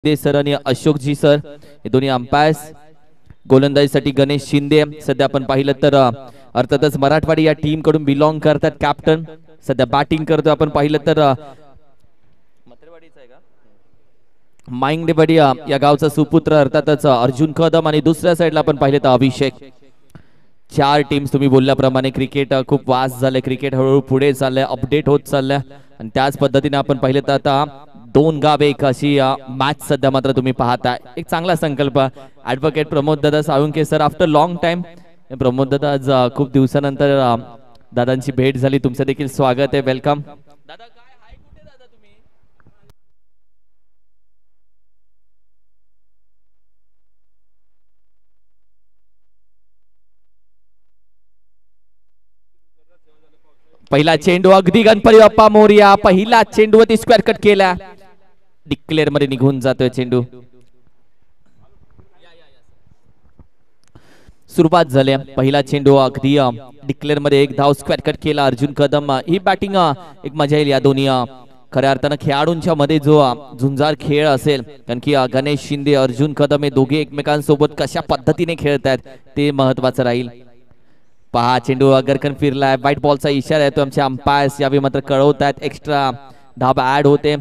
Shinde sir आणि Ashokji sir हे दोन्ही अंपायर्स. गोलंदाजीसाठी गणेश शिंदे सध्या आपण पाहिलं तर अर्थातच मराठवाडी या टीम कडून बिलॉंग करतात. कॅप्टन सध्या बॅटिंग करतो. आपण पाहिलं तर माइंगडेवाडी या गावचा सुपुत्र अर्थातच अर्जुन कदम आणि दुसऱ्या साईडला आपण पाहिलं तर अभिषेक. चार टीम्स तुम्ही बोलल्याप्रमाणे क्रिकेट खूप वास्ट झाले. क्रिकेट हळूहळू पुढे चाललंय, अपडेट होत चाललंय आणि त्याच पद्धतीने आपण पाहिलं तर आता दोन गाव एक अशी मॅच सध्या मात्र तुम्ही पाहताय. एक चांगला संकल्प. ऍडव्होकेट प्रमोद दादा Salunke sir after long time. Pramod दादा आज खूप दिवसानंतर दादांची भेट झाली. तुमचं देखील स्वागत आहे. वेलकम दादा. काय हाय कुठे दादा तुम्ही? पहिला चेंडू अगदी गणपती बाप्पा मोरया. पहिला चेंडूवरती स्क्वेअर कट केला. डिक्लेअर मध्ये निघून जातोय चेंडू. सुरुवात झाली. पहिला चेंडू अगदी डिक्लेअर मध्ये एक धाव स्क्वेअर कट केला अर्जुन कदम. ही बॅटिंग एक मजा येईल. या दोन्ही खऱ्या अर्थानं खेळाडूंच्या मध्ये जो झुंजार खेळ असेल, कारण की गणेश शिंदे अर्जुन कदम हे दोघे एकमेकांसोबत कशा पद्धतीने खेळतात ते महत्वाचं राहील. पहा चेंडू अगरकन फिरलाय. व्हाईट बॉलचा इशारा आहे तो आमचे अंपायर्स यावेळी मात्र कळवतात. एक्स्ट्रा धाबा ऍड होते.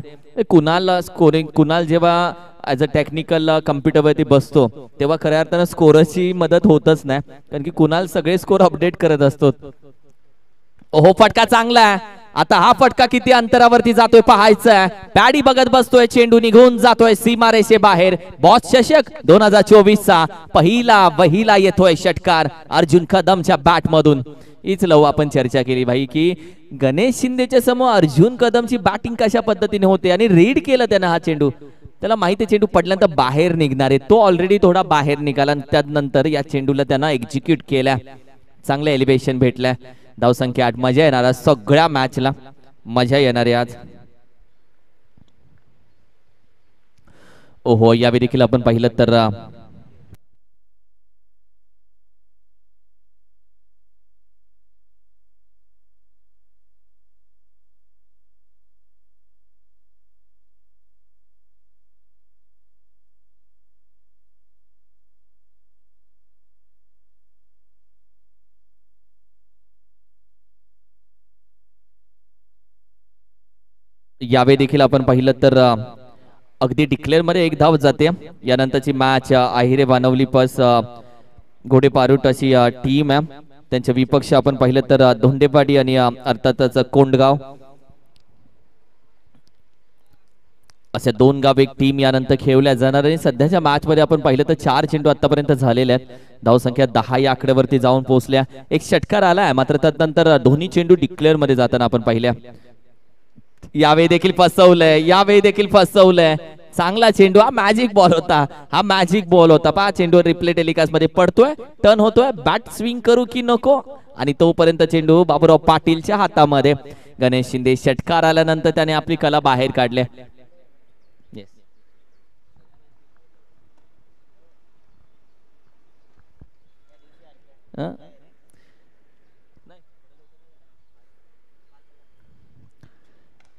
कुणाल स्कोरिंग, कुणाल जेव्हा ऍज अ टेक्निकल कम्प्युटरवरती बसतो तेव्हा खऱ्या अर्थानं स्कोरची मदत होतच नाही, कारण की कुणाल सगळे स्कोर अपडेट करत असतो. ओहो फटका चांगला आहे. आता हा फटका किती अंतरावरती जातोय पाहायचं. पॅडी बघत बसतोय. चेंडू निघून जातोय सीमारेषे बाहेर. बॉस चषक 2024 चा पहिला येतोय षटकार अर्जुन कदमच्या बॅट मधून. हीच लव आपण चर्चा केली भाई की गणेश शिंदेच्या समोर अर्जुन कदमची बॅटिंग कशा पद्धतीने होते आणि रीड केलं त्यानं हा चेंडू. त्याला माहिती चेंडू पडल्यानंतर बाहेर निघणार आहे. तो ऑलरेडी थोडा बाहेर निघाला आणि त्यानंतर या चेंडूला त्यानं एक्झिक्यूट केल्या. चांगलं एलिव्हेशन भेटलं. धावसंख्या 8. मजा येणार आज सगळ्या मॅचला. मजा येणार आहे आज. ओहो यावेळी देखील आपण पाहिलं तर यावेळी देखील आपण पाहिलं तर अगदी डिक्लेअर मध्ये एक धाव जाते. यानंतरची मॅच आहिरे वानवली पस घोडे पारुट अशी टीम आहे. त्यांच्या विपक्ष आपण पाहिलं तर धोंडेपाडी आणि अर्थातच कोंडगाव असे दोन गाव एक टीम यानंतर खेळल्या जाणार. आणि सध्याच्या मॅच मध्ये आपण पाहिलं तर 4 चेंडू आतापर्यंत झालेले आहेत. धावसंख्या 10 या आकड्यावरती जाऊन पोहोचल्या. एक षटकार आलाय मात्र त्यानंतर दोन्ही चेंडू डिक्लेअर मध्ये जाताना आपण पाहिल्या. यावेळी देखील फसवलंय. यावेळी देखील फसवलंय. चांगला चेंडू. हा मॅजिक बॉल होता. हा मॅजिक बॉल होता. पहा चेंडू रिप्ले टेलिकास्ट मध्ये पडतोय. टर्न होतोय. बॅट स्विंग करू की नको. आणि तोपर्यंत चेंडू बाबूराव पाटीलच्या हातामध्ये. गणेश शिंदे षटकार आल्यानंतर त्याने आपली कला बाहेर काढल्या.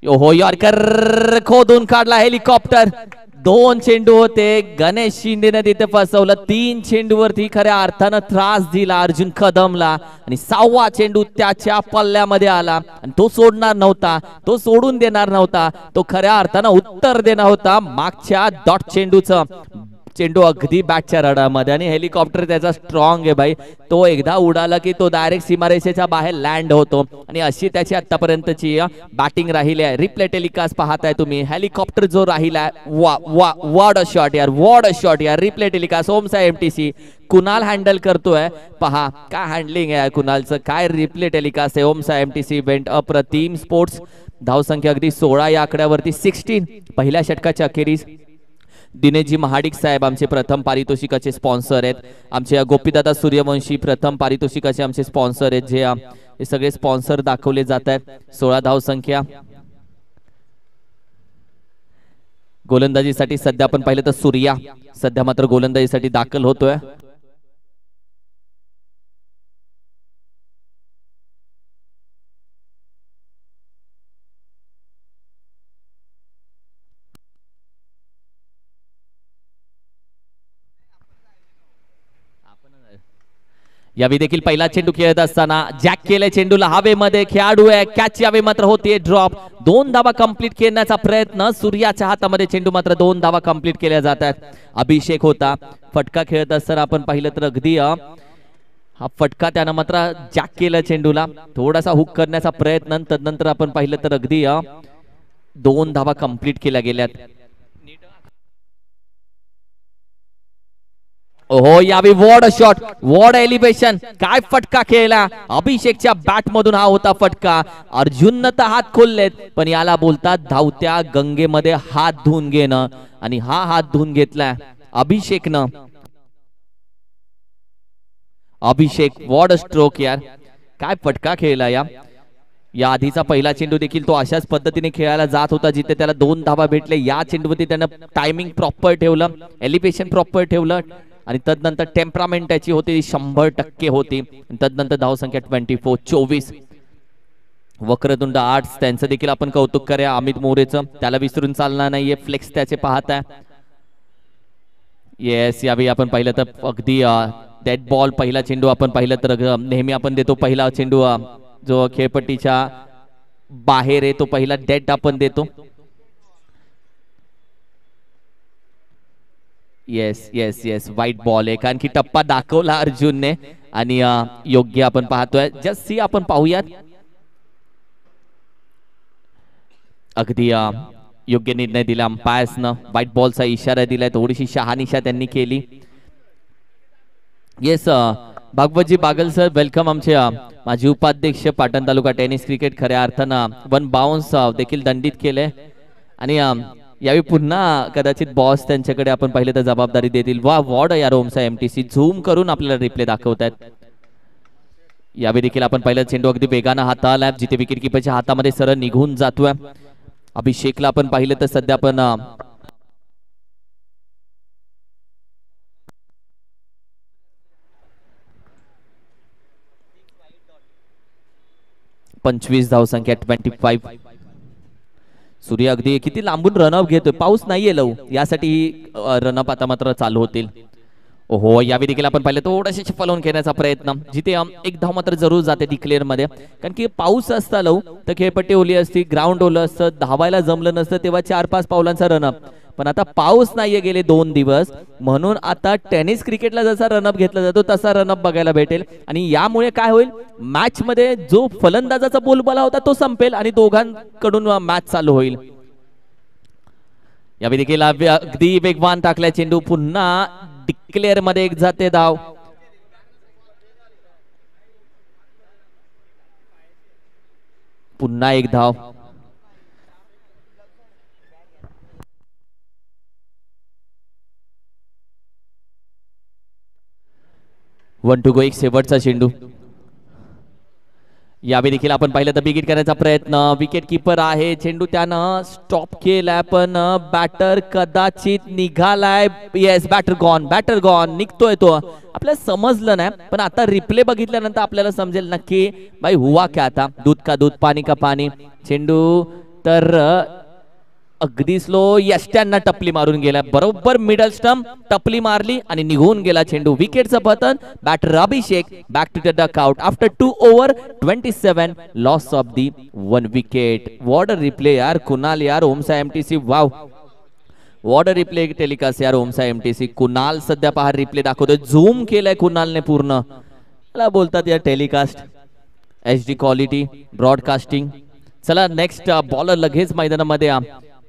हो यॉर्कर खोदून काढला. हेलिकॉप्टर. 2 चेंडू होते. गणेश शिंदेने तिथे फसवलं. 3 चेंडूवरती खऱ्या अर्थानं त्रास दिला अर्जुन कदमला आणि 6वा चेंडू त्याच्या पल्ल्यामध्ये आला आणि तो सोडणार नव्हता. तो सोडून देणार नव्हता. तो खऱ्या अर्थानं उत्तर देणार होता मागच्या डॉट चेंडूचं. चेंडू अगदी बॅटच्या रडामध्ये आणि हेलिकॉप्टर त्याचा स्ट्रॉंग आहे भाई. तो एकदा उडाला की तो डायरेक्ट सीमारेषेच्या बाहेर लँड होतो आणि अशी त्याची आतापर्यंतची बॅटिंग राहिली आहे. रिप्ले टेलिकास्ट पाहताय तुम्ही. हेलिकॉप्टर जो राहिलाय वा वा वॉट अ शॉट यार. वॉट अ शॉट यार. रिप्ले टेलिकास्ट ओमसा एमटीसी कुणाल हँडल करतोय. पहा काय हँडलिंग आहे कुणालचं. काय रिप्ले टेलिकास्ट आहे. ओमसा एमटीसी वेंट अप्रतिम स्पोर्ट्स. धावसंख्या अगदी 16 या आकड्यावरती 16 पहिल्या षटकाच्या अखेरीस. दिनेशजी महाडिक साहेब आमचे प्रथम पारितोषिकाचे स्पॉन्सर आहेत. आमचे गोपीदादा सूर्यवंशी प्रथम पारितोषिकाचे आमचे स्पॉन्सर आहेत. जे हे सगळे स्पॉन्सर दाखवले जात आहेत. 16 धावसंख्या. गोलंदाजीसाठी सध्या आपण पाहिलं तर सूर्या सध्या मात्र गोलंदाजीसाठी दाखल होतोय. यावेळी देखील पहिला चेंडू खेळत असताना जॅक केले चेंडूला हवेमध्ये, खेळाडू आहे कॅच यावे मात्र होते ड्रॉप. 2 धावा कंप्लीट करण्याचा प्रयत्न, सूर्याच्या हातामध्ये चेंडू मात्र 2 धावा कंप्लीट केल्या जातात. अभिषेक होता फटका खेळत असताना आपण पाहिलं तर अगदी हा फटका त्यानं मात्र जॅक केला चेंडूला, थोडासा हुक करण्याचा प्रयत्न, तदनंतर आपण पाहिलं तर अगदी 2 धावा कंप्लीट केल्या गेल्यात. ओहो यावेळी वॉड शॉट, वॉड एलिव्हेशन, काय फटका खेळला अभिषेकच्या बॅट मधून हा होता फटका. अर्जुननं तर हात खोललेत पण याला बोलतात धावत्या गंगेमध्ये हात धुवून घेणं, आणि हा हात धुवून घेतलाय अभिषेकनं. अभिषेक वॉड स्ट्रोक यार, काय फटका खेळला या आधीचा पहिला चेंडू देखील तो अशाच पद्धतीने खेळायला जात होता जिथे त्याला 2 धावा भेटले. या चेंडूवरती त्यानं टायमिंग प्रॉपर ठेवलं, एलिव्हेशन प्रॉपर ठेवलं, आणि तदनंतर टेम्परामेंट त्याची होती 100% होती. तदनंतर धावसंख्या 24. वक्रतुंड आर्ट्स त्यांचं देखील आपण कौतुक करूया, अमित मोरेचं, त्याला विसरून चालणार नाहीये. फ्लेक्स त्याचे पाहताय. येस यावेळी आपण पाहिलं तर अगदी डेड बॉल पहिला चेंडू आपण पाहिलं तर नेहमी आपण देतो पहिला चेंडू जो खेळपट्टीच्या बाहेर आहे तो पहिला डेड आपण देतो. येस येस येस वाईट बॉल आहे, कारण की टप्पा दाखवला अर्जुनने आणि योग्य आपण पाहतोय. जस्ट सी आपण पाहूयात. अगदी योग्य निर्णय दिला अंपायर्सनं, व्हाईट बॉलचा इशारा दिलाय, थोडीशी शहानिशा त्यांनी केली. Yes Bhagwatji Bagal sir welcome. आमचे माजी उपाध्यक्ष पाटण तालुका टेनिस क्रिकेट खऱ्या अर्थानं 1 बाउन्स देखील दंडित केले, आणि यावेळी पुन्हा कदाचित बॉस त्यांच्याकडे आपण पाहिलं तर जबाबदारी देतील. वा वॉर्ड या रोमचा एमटीसी झूम करून आपल्याला रिप्ले दाखवतात. यावेळी देखील आपण पाहिलं चेंडू अगदी वेगानं हाताळला जिथे विकेट किपरच्या हातामध्ये सरळ निघून जातोय. अभिषेकला आपण पाहिलं तर सध्या आपण 25 धावसंख्या 25. सूर्य अगदी किती लांबून रनअप घेतोय, पाऊस नाहीये लव, यासाठी रनअप आता मात्र चालू होतील. ओहो यावेळी देखील आपण पाहिलं थोडेसे फलवून घेण्याचा प्रयत्न, जिथे एक धाव मात्र जरूर जाते डिक्लेअर मध्ये, कारण की पाऊस असता लव तर खेळपट्टी ओली असती, ग्राउंड ओलं असतं, धावायला जमलं नसतं, तेव्हा 4-5 पावलांचा रनअप. पण आता पाऊस नाहीये गेले 2 दिवस, म्हणून आता टेनिस क्रिकेटला जसा रनअप घेतला जातो तसा रनअप बघायला भेटेल. आणि यामुळे काय होईल, मॅच मध्ये जो फलंदाजाचा बोलबाला होता तो संपेल आणि दोघांकडून मॅच चालू होईल. यावेळी देखील अगदी वेगवान टाकल्या चेंडू, पुन्हा डिक्लेअर मध्ये एक जाते धाव. पुन्हा एक धाव. 1 to go. एक शेवटचा चेंडू. यावेळी देखील आपण पाहिलं तर विकेट करण्याचा प्रयत्न, विकेट किपर आहे, चेंडू त्यानं स्टॉप केलाय पण बॅटर कदाचित निघालाय. येस बॅटर गॉन निघतोय तो, आपल्याला समजलं नाही पण आता रिप्ले बघितल्यानंतर आपल्याला समजेल नक्की भाई हुआ क्या था, दूध का दूध पानी का पानी. चेंडू तर अगदी स्लो यष्ट्यांना टपली मारून गेला, बरोबर मिडल स्टंप टपली मारली आणि निघून गेला चेंडू. विकेटचं पतन. Batter Abhishek back to the duck out after 2 over 27 loss of the 1 wicket. What a replay यार कुणाल यार, ओमसा MTC. Wow what a replay telecast यार ओमसा एमटीसी. कुणाल सध्या पहा रिप्ले दाखवतोय, झूम केलाय कुणालने पूर्ण. मला बोलतात यार टेलिकास्ट HD क्वालिटी ब्रॉडकास्टिंग. चला नेक्स्ट बॉलर लगेच मैदानामध्ये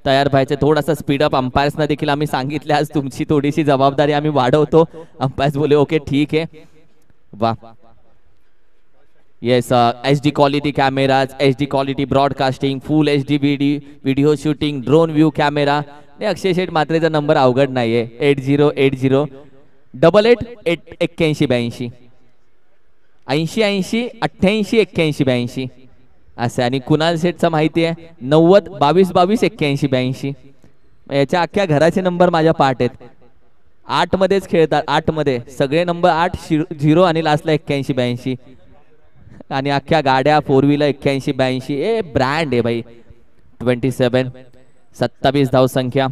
तयार व्हायचे, थोडासा स्पीडअप. अंपायर्सना देखील आम्ही सांगितले आज तुमची थोडीशी जबाबदारी आम्ही वाढवतो. अंपायर्स बोले ओके ठीक आहे. वा yes HD quality cameras, HD quality broadcasting, full HD video shooting, drone view camera. Akshay Sheth मात्रेचा नंबर अवघड नाहीये, 8080 88 81 82 80 80 88 81 82 असं. आणि कुणाल शेठचा माहिती आहे 90 22 22 81 82. याच्या अख्ख्या घराचे नंबर माझ्या पाठ आहेत, 8 मध्येच खेळतात, 8 मध्ये सगळे नंबर 8 0 आणि लास्टला 81 82. आणि अख्ख्या गाड्या 4 व्हीलर 81 82. ए ब्रँड आहे भाई. 27 धाव संख्या.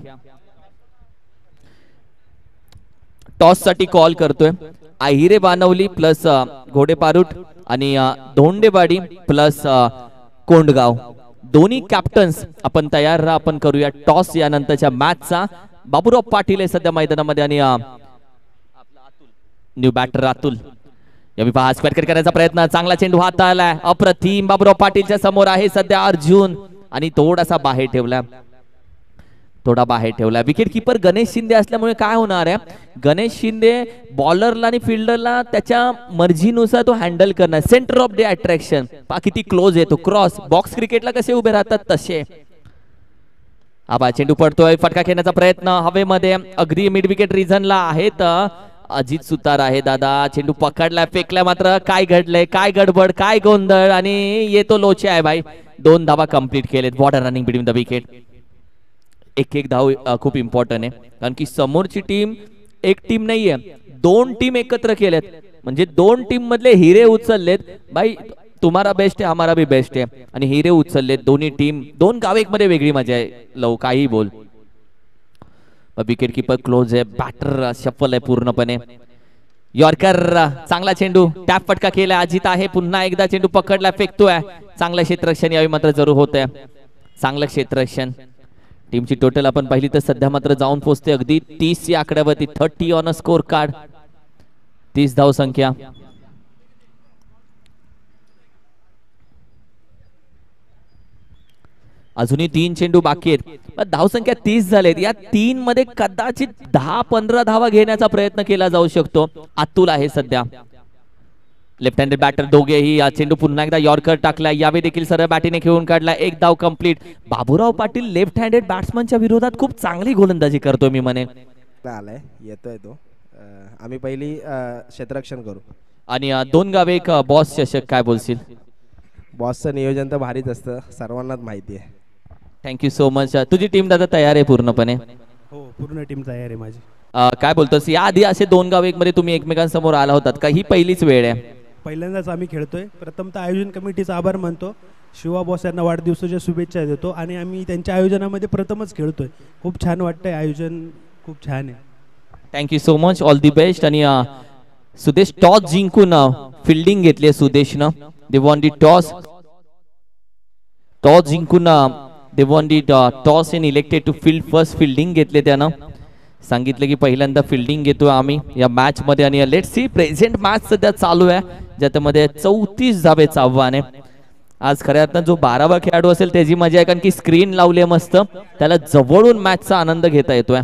टॉस साठी कॉल करतोय आहिरे बानवली प्लस घोडेपारूट आणि धोंडेवाडी प्लस कोंडगाव दोन्ही कॅप्टन्स आपण तयार राहा. आपण करूया टॉस यानंतरच्या मॅचचा. बाबूराव पाटील आहे सध्या मैदानामध्ये आणि न्यू बॅटर अतुल यावेळी पहा स्क्वेअर करायचा प्रयत्न. चांगला चेंडू हाताळलाय अप्रतिम. बाबूराव पाटीलच्या समोर आहे सध्या अर्जुन आणि थोडासा बाहेर ठेवला. विकेट किपर गणेश शिंदे असल्यामुळे काय होणार आहे, गणेश शिंदे बॉलरला आणि फिल्डरला त्याच्या मर्जीनुसार तो हँडल करणार. सेंटर ऑफ द अट्रॅक्शन पहा किती क्लोज आहे तो. क्रॉस बॉक्स क्रिकेटला कसे उभे राहतात तसे. आबा चेंडू पडतोय. फटका खेळण्याचा प्रयत्न हवेमध्ये अगदी मिड विकेट रिझनला आहेत. अजित सुतार आहे दादा. चेंडू पकडलाय फेकलाय मात्र काय घडलंय, काय गडबड, काय गोंधळ आणि येतो लोचे आहे भाई. 2 धावा कंप्लीट केलेत. Border running between the wicket. एक धाव खूप इम्पॉर्टंट आहे कारण की समोरची टीम एक टीम नाहीये, 2 टीम एकत्र केलेत म्हणजे 2 टीम मधले हिरे उचललेत भाई. तुम्हारा बेस्ट आहे हमारा भी बेस्ट आहे आणि हिरे उचललेत दोन्ही टीम. 2 गाव एक मध्ये वेगळी मजा आहे. लव काही बोल. विकेट किपर क्लोज आहे. बॅटर शफल आहे पूर्णपणे. यॉर्कर चांगला चेंडू टॅप फटका केला. अजित आहे पुन्हा एकदा चेंडू पकडला फेकतोय. चांगलं क्षेत्ररक्षण यावेळी मात्र जरूर होत आहे. चांगलं क्षेत्ररक्षण. टीमची टोटल आपण पाहिली तर सध्या मात्र जाऊन पोहोचते अगदी 30 या आकड्यावरती. 30 ऑन अ स्कोर कार्ड. 30 धाव संख्या. अजूनही 3 चेंडू बाकी आहेत. धावसंख्या 30 झालेत. या 3 मध्ये कदाचित 10-15 धावा घेण्याचा प्रयत्न केला जाऊ शकतो. अतुल आहे सध्या लेफ्ट हँडेड बॅटर. दोघेही चेंडू पुन्हा एकदा यॉर्कर टाकला. यावेळी देखील सरळ बॅटीने खेळून काढला. 1 धाव complete. Baburao Patil left handed बॅट्समनच्या विरोधात खूप चांगली गोलंदाजी करतोय मी म्हणे. आलाय येतोय तो. आम्ही पहिली क्षेत्ररक्षण करू आणि 2 गावे एक बॉस चषक. काय बोलशील? बॉसचं नियोजन तर भारीच असतं, सर्वांनाच माहिती आहे. Thank you so much. तुझी टीम दादा तयार आहे पूर्णपणे? हो पूर्ण टीम तयार आहे माझी. काय बोलतोस, या आधी असे 2 गाव एक मध्ये तुम्ही एकमेकांसमोर आला होतात का? ही पहिलीच वेळ आहे? पहिल्यांदाच आम्ही खेळतोय. प्रथमतः आयोजन कमिटीचा आभार मानतो. शिवा बॉस यांना वाढदिवसाच्या शुभेच्छा देतो आणि आम्ही त्यांच्या आयोजनामध्ये प्रथमच खेळतोय. खूप छान वाटतंय. आयोजन खूप छान आहे. Thank you so much. All the best. आणि सुदेश टॉस जिंकून फिल्डिंग घेतली. सुदेशनं दे वॉन दी टॉस जिंकून they won the toss and elected to field first. Fielding घेतले त्यानं. सांगितलं की पहिल्यांदा फिल्डिंग घेतो आम्ही या मॅच मध्ये. आणि लेट्स सी प्रेझेंट मॅच सध्या चालू आहे ज्यामध्ये 34 धावेचं आव्हान आहे. आज खऱ्या अर्थानं जो 12वा खेळाडू असेल त्याची मजा आहे कारण की स्क्रीन लावली आहे मस्त. त्याला जवळून मॅचचा आनंद घेता येतोय.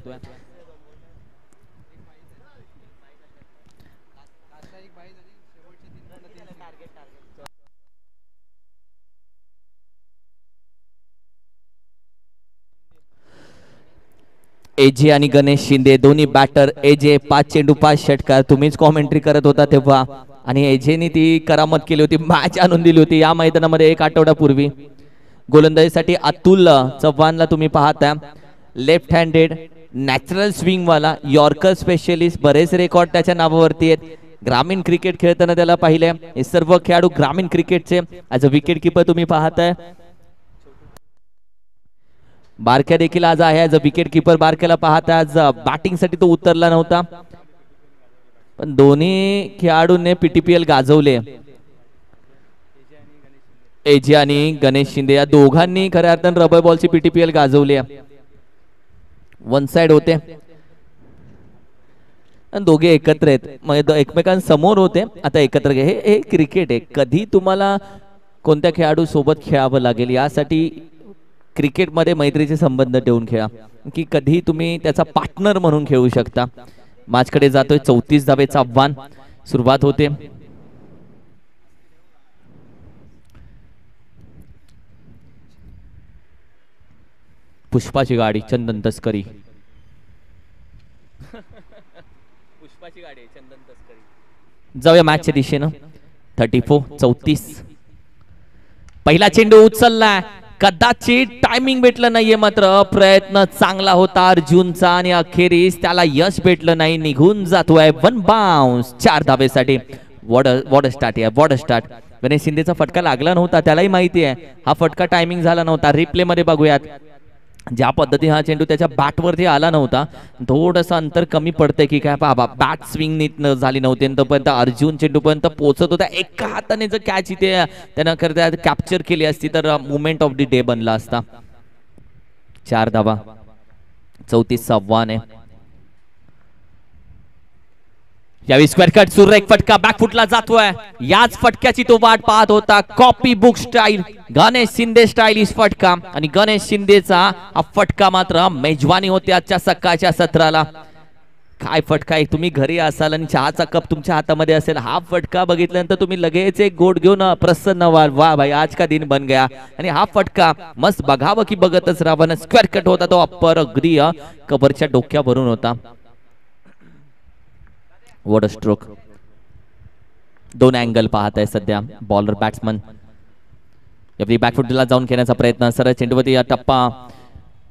एजे आणि गणेश शिंदे दोन्ही बॅटर. एजे 5 चेंडू 5 षटकार. तुम्हीच कॉमेंट्री करत होता तेव्हा. आणि एजेने ती करामत केली होती, मॅच आणून दिली होती या मैदानामध्ये 1 आठवड्यापूर्वी. गोलंदाजीसाठी अतुल चव्हाणला तुम्ही पाहता. लेफ्ट हँडेड नॅचरल स्विंग वाला यॉर्कर स्पेशलिस्ट. बरेच रेकॉर्ड त्याच्या नावावरती आहेत. ग्रामीण क्रिकेट खेळताना त्याला पाहिले. हे सर्व खेळाडू ग्रामीण क्रिकेटचे. ॲज अ विकेट किपर तुम्ही पाहताय. बारक्या देखील आज आहे ॲज अ विकेट किपर. बारक्याला पाहता आज बॅटिंग साठी तो उतरला नव्हता पण दोन्ही खेळाडूंनी पीटीपीएल गाजवले. एजे आणि गणेश शिंदे या दोघांनी खऱ्या अर्थानं रबर बॉलची पीटीपीएल गाजवली. 1 साइड होते आणि दोघे एकत्र आहेत. मग एकमेकांसमोर होते आता एकत्र. हे क्रिकेट आहे. कधी तुम्हाला कोणत्या खेळाडू सोबत खेळावं लागेल यासाठी क्रिकेटमध्ये मैत्रीचे संबंध ठेवून खेळा की कधी तुम्ही त्याचा पार्टनर म्हणून खेळू शकता. मॅचकडे जातोय. 34 धावेचं आव्हान. सुरुवात होते. पुष्पाची गाडी चंदन तस्करी. पुष्पाची गाडी चंदन तस्करी. जाऊया मॅचच्या दिशेनं. 34-34. पहिला चेंडू उचलला. कदाचित टायमिंग भेटलं नाहीये मात्र प्रयत्न चांगला होता अर्जुनचा आणि अखेरीस त्याला यश भेटलं नाही. निघून जातोय. 1 बाउन्स 4 धावेसाठी. वॉट स्टार्ट या वॉट स्टार्ट. गणेश शिंदेचा फटका लागला नव्हता त्यालाही माहिती आहे. हा फटका टायमिंग झाला नव्हता. रिप्ले मध्ये बघूयात. ज्या पद्धतीने हा चेंडू त्याच्या बॅटवरती आला नव्हता, थोडंसं अंतर कमी पडतंय की काय बाबा, बॅट स्विंग नीट झाली नव्हती तोपर्यंत अर्जुन चेंडूपर्यंत पोहोचत होता. एका हाताने जर कॅच इथे त्यानं करता कॅप्चर केली असती तर मुवमेंट ऑफ द डे बनला असता. 4 धावा, 34 आव्हान आहे. यावेळी स्क्वेअर कट सुरेख फटका बॅकफुटला जातोय. याच फटक्याची तो वाट पाहत होता. Copy book style, Ganesh Shinde stylish फटका. आणि गणेश शिंदेचा हा फटका मात्र मेजवानी होती आजच्या सकाळच्या सत्राला. काय फटका आहे. तुम्ही घरी असाल आणि चहाचा कप तुमच्या हातामध्ये असेल, हा फटका बघितल्यानंतर तुम्ही लगेच एक गोट घेऊन प्रसन्न व्हाल, वा भाई आज का दिन बन गया. आणि हा फटका मस्त बघावं की बघतच राहावं. स्क्वेअर कट होता तो अप्पर अगदी कबरच्या डोक्यावरून होता. What a stroke. 2 अँगल पाहत आहे सध्या बॉलर बॅट्समन. यावेळी बॅकफुटला जाऊन खेळण्याचा प्रयत्न. सरळ चेंडूवरती या टप्पा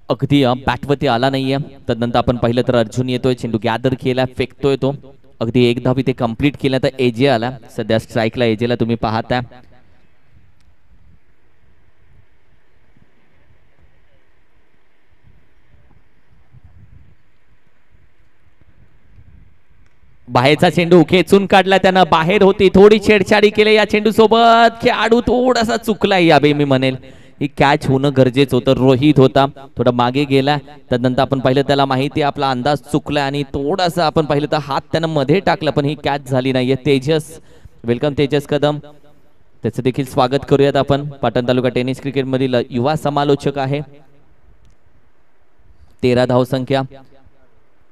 अगदी बॅटवरती आला नाहीये. तदनंतर आपण पाहिलं तर अर्जुन येतोय, चेंडू गॅदर केला, फेकतोय तो. अगदी 1 धाव इथे कंप्लीट केला तर एजे आला. सध्या स्ट्राईकला एजेला तुम्ही पाहताय. बाहेरचा चेंडू खेचून काढला त्यानं, बाहेर होती, थोडी छेडछाडी केली या चेंडू सोबत. खेळाडू थोडासा चुकलाय यावे मी म्हणेल. ही कॅच होणं गरजेचं होतं. रोहित होता, थोडा मागे गेला. त्यानंतर आपण पाहिलं त्याला माहिती आपला अंदाज चुकला आणि थोडासा आपण पाहिलं तर हात त्यानं मध्ये टाकला, पण ही कॅच झाली नाहीये. तेजस, वेलकम तेजस कदम, त्याचं देखील स्वागत करूयात आपण. पाटण तालुका टेनिस क्रिकेट मधील युवा समालोचक आहे. 13 धावसंख्या,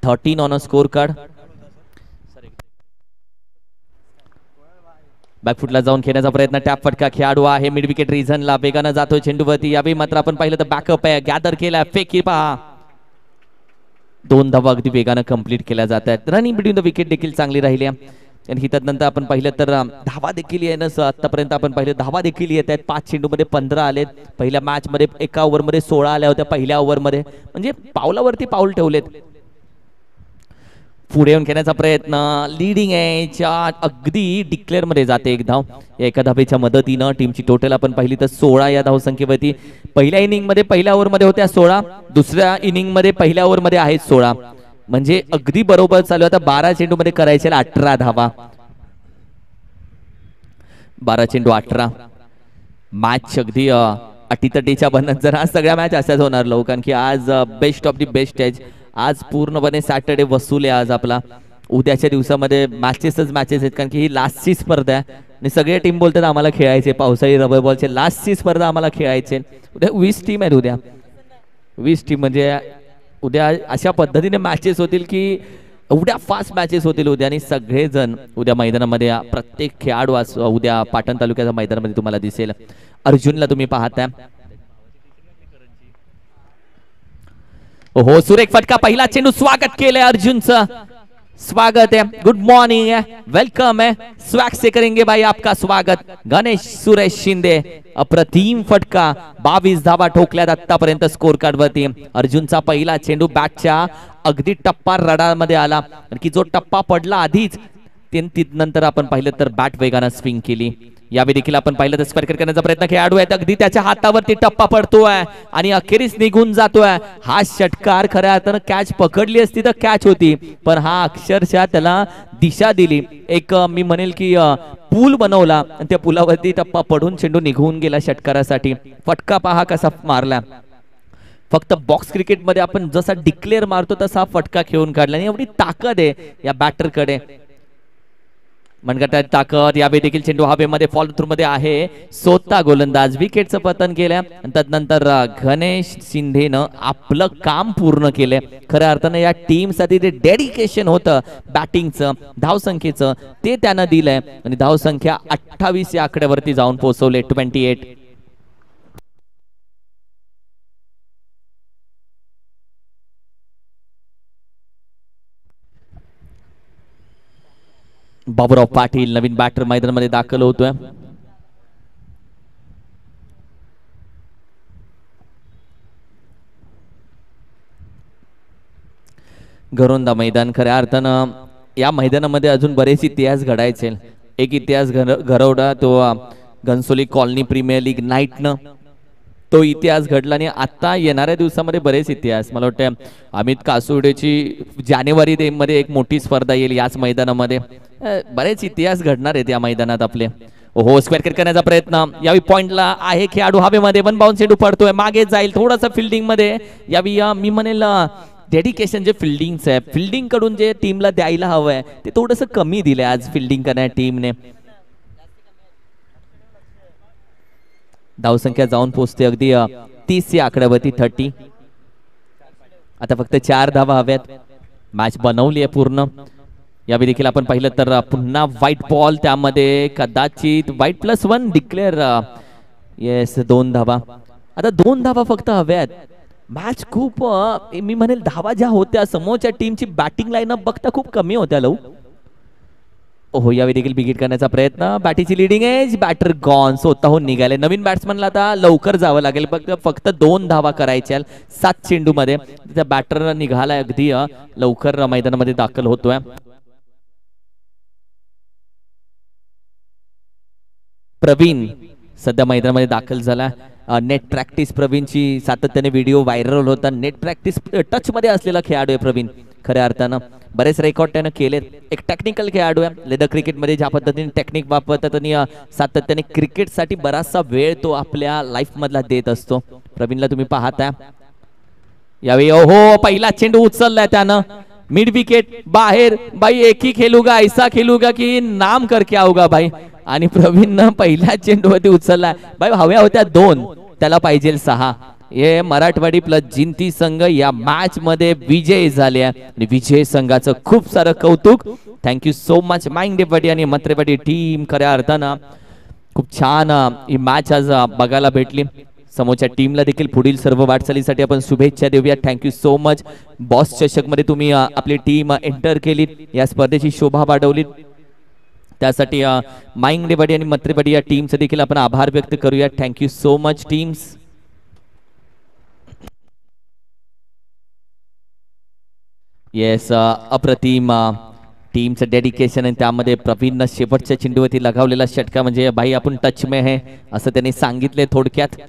13 ऑन अ स्कोर कार्ड. बॅकफुटला जाऊन खेळण्याचा प्रयत्न, टॅप फटका. खेळाडू आहे मिड विकेट रिझनला, वेगानं जातोय चेंडूवरती. यावेळी मात्र आपण पाहिलं तर बॅकअप आहे, गॅदर केला, फेकी पहा. 2 धावा अगदी वेगानं कंप्लीट केल्या जात आहेत. रनिंग बिटवीन द विकेट देखील चांगली राहिली. आणि त्यानंतर आपण पाहिलं तर धावा देखील येणं आतापर्यंत आपण पाहिलं धावा देखील येत आहेत. 5 चेंडूमध्ये 15 आलेत. पहिल्या मॅच मध्ये एका ओव्हरमध्ये 16 आल्या होत्या पहिल्या ओव्हरमध्ये. म्हणजे पावलावरती पाऊल ठेवलेत. पुढे येऊन खेळण्याचा प्रयत्न, लीडिंग एजच्या अगदी डिक्लेअर मध्ये जाते 1 धाव. या एका धावेच्या मदतीनं टीमची टोटल आपण पाहिली तर 16 या धावसंख्येवरती. पहिल्या इनिंग मध्ये पहिल्या ओव्हर मध्ये होत्या 16, दुसऱ्या इनिंग मध्ये पहिल्या ओव्हर मध्ये आहेत 16. म्हणजे अगदी बरोबर चालू. आता 12 चेंडू मध्ये करायचे 18 धावा. 12 चेंडू 18. मॅच अगदी अटीतटीच्या बनत. जर आज सगळ्या मॅच अशाच होणार लोक, कारण की आज best of the best age. आज पूर्णपणे सॅटर्डे वसूल आहे आज आपला. उद्याच्या दिवसामध्ये मॅचेसच मॅचेस आहेत, कारण की ही लास्टची स्पर्धा आहे. आणि सगळ्या टीम बोलतात आम्हाला खेळायचे पावसाळी रबर बॉलचे. लास्टची स्पर्धा आम्हाला खेळायचे. उद्या 20 टीम आहेत. उद्या 20 टीम म्हणजे उद्या अशा पद्धतीने मॅचेस होतील की एवढ्या फास्ट मॅचेस होतील उद्या. आणि सगळेजण उद्या मैदानामध्ये, प्रत्येक खेळाडू उद्या पाटण तालुक्याच्या मैदानामध्ये तुम्हाला दिसेल. अर्जुनला तुम्ही पाहताय. हो, सुरेख फटका, पहिला चेंडू. स्वागत केलंय अर्जुनचं, स्वागत है, गुड मॉर्निंग है, वेलकम है, स्वैग से करेंगे भाई आपका स्वागत. गणेश सुरेश शिंदे, अप्रतिम फटका. 22 धावा ठोकल्यात आतापर्यंत स्कोर कार्ड वरती. अर्जुनचा पहिला चेंडू बॅटच्या अगदी टप्पा रडामध्ये आला, की जो टप्पा पडला आधीच नंतर आपण पाहिलं तर बॅट वेगानं स्विंग केली. यावेळी देखील आपण पाहिलं तर स्क्वेअर करण्याचा प्रयत्न. खेळाडू आहेत अगदी त्याच्या हातावरती टप्पा पडतोय आणि अखेरीस निघून जातोय. हा षटकार खऱ्या अर्थानं कॅच पकडली असती तर कॅच होती, पण हा अक्षरशः त्याला दिशा दिली. एक मी म्हणेल की पूल बनवला आणि त्या पुलावरती टप्पा पडून चेंडू निघून गेला षटकारासाठी. फटका पहा कसा मारला. फक्त बॉक्स क्रिकेटमध्ये आपण जसा डिक्लेअर मारतो तसा फटका खेळून काढला. आणि एवढी ताकद आहे या बॅटरकडे, मनगटात ताकद. यावेळी देखील चेंडू हवेमध्ये फॉलो थ्रू मध्ये आहे. स्वतः गोलंदाज विकेटचं पतन केलं. त्यानंतर गणेश शिंदेनं आपलं काम पूर्ण केलंय. खऱ्या अर्थानं या टीम साठी ते डेडिकेशन होतं बॅटिंगचं, धावसंख्येचं, ते त्यानं दिलंय. आणि धावसंख्या 28 या आकड्यावरती जाऊन पोहोचवले. 28. बाबूराव पाटील नवीन बॅटर मैदानामध्ये दाखल होतोय. घरोंदा मैदान. खऱ्या अर्थानं या मैदानामध्ये अजून बरेच इतिहास घडायचे. एक इतिहास घडवला तो घनसोली कॉलनी प्रीमियर लीग नाईटनं. तो इतिहास घडला आणि आता येणाऱ्या दिवसामध्ये बरेच इतिहास, मला वाटतं अमित कासुडेची जानेवारी मध्ये एक मोठी स्पर्धा येईल याच मैदानामध्ये, बरेच इतिहास घडणार आहेत या मैदानात आपले. हो स्क्वेअर कट करण्याचा प्रयत्न, यावी पॉइंटला आहे खेळाडू हवेमध्ये, वन बाउन्स चेंडू पडतोय, मागे जाईल थोडासा फिल्डिंग मध्ये, यावी मी म्हणेल डेडिकेशन जे फिल्डिंगचं आहे, फिल्डिंग कडून जे टीमला द्यायला हवं आहे ते थोडंसं कमी दिलंय आज फिल्डिंग करण्या टीमने. धावसंख्या जाऊन पोहोचते अगदी 30 या आकड्यावरती 30. आता फक्त 4 धावा हव्यात, मॅच बनवली आहे पूर्ण. यावेळी देखील आपण पाहिलं तर पुन्हा व्हाईट बॉल, त्यामध्ये कदाचित व्हाईट +1 डिक्लेअर. येस 2 धावा, आता 2 धावा फक्त हव्यात. मॅच खूप मी म्हणेल धावा ज्या होत्या समोरच्या टीमची बॅटिंग लाईनअप बघता खूप कमी होत्या लव. ओहो यावेळी देखील बिगिट करण्याचा प्रयत्न, बॅटीची लिडिंग एज, बॅटर गॉन, स्वतःहून निघाले. नवीन बॅट्समनला आता लवकर जावं लागेल, फक्त 2 धावा करायच्या 7 चेंडू मध्ये. त्या बॅटर निघालाय अगदी लवकर मैदानामध्ये दाखल होतोय. प्रवीण सध्या मैदानामध्ये दाखल झाला. नेट प्रॅक्टिस प्रवीणची सातत्याने व्हिडिओ व्हायरल होता. नेट प्रॅक्टिस टच मध्ये असलेला खेळाडू आहे प्रवीण, खऱ्या अर्थानं बरेच रेकॉर्ड त्यानं केलेत. एक टेक्निकल खेळाडू आहे, लेदर क्रिकेटमध्ये ज्या पद्धतीने टेक्निक वापरतात आणि सातत्याने क्रिकेटसाठी बराचसा वेळ तो आपल्या लाईफ मधला देत असतो. प्रवीणला तुम्ही पाहताय यावेळी, ओहो पहिला चेंडू उचललाय त्यानं, मिड विकेट बाहेर. भाई एक ही खेलूगा ऐसा खेलूगा की नाम करके आऊगा भाई. आणि प्रवीणनं पहिल्या चेंडूवरती उचलला भाई, हव्या होत्या 2, त्याला पाहिजे 6. हे मराठवाडी प्लस जिंती संघ या मॅच मध्ये विजय झाले आणि विजय संघाचं खूप सारं कौतुक. थँक्यू सो मच माइंडेवाडी आणि मत्रेवाडी टीम, खऱ्या अर्थानं खूप छान ही मॅच आज बघायला भेटली. समोरच्या टीमला देखील पुढील सर्व वाटचालीसाठी आपण शुभेच्छा देऊया. Thank you so much. बॉस चषक मध्ये तुम्ही आपली टीम एंटर केली, या स्पर्धेची शोभा वाढवली, त्यासाठी माइंडेवाडी आणि मत्रेवाडी या टीमचे देखील आपण आभार व्यक्त करूया. Thank you so much teams. Yes अप्रतिम टीमचं डेडिकेशन, आणि त्यामध्ये प्रवीणनं शेवटच्या चेंडूवरती लगावलेला षटका म्हणजे भाई आपण टच में है असं त्यांनी सांगितले थोडक्यात.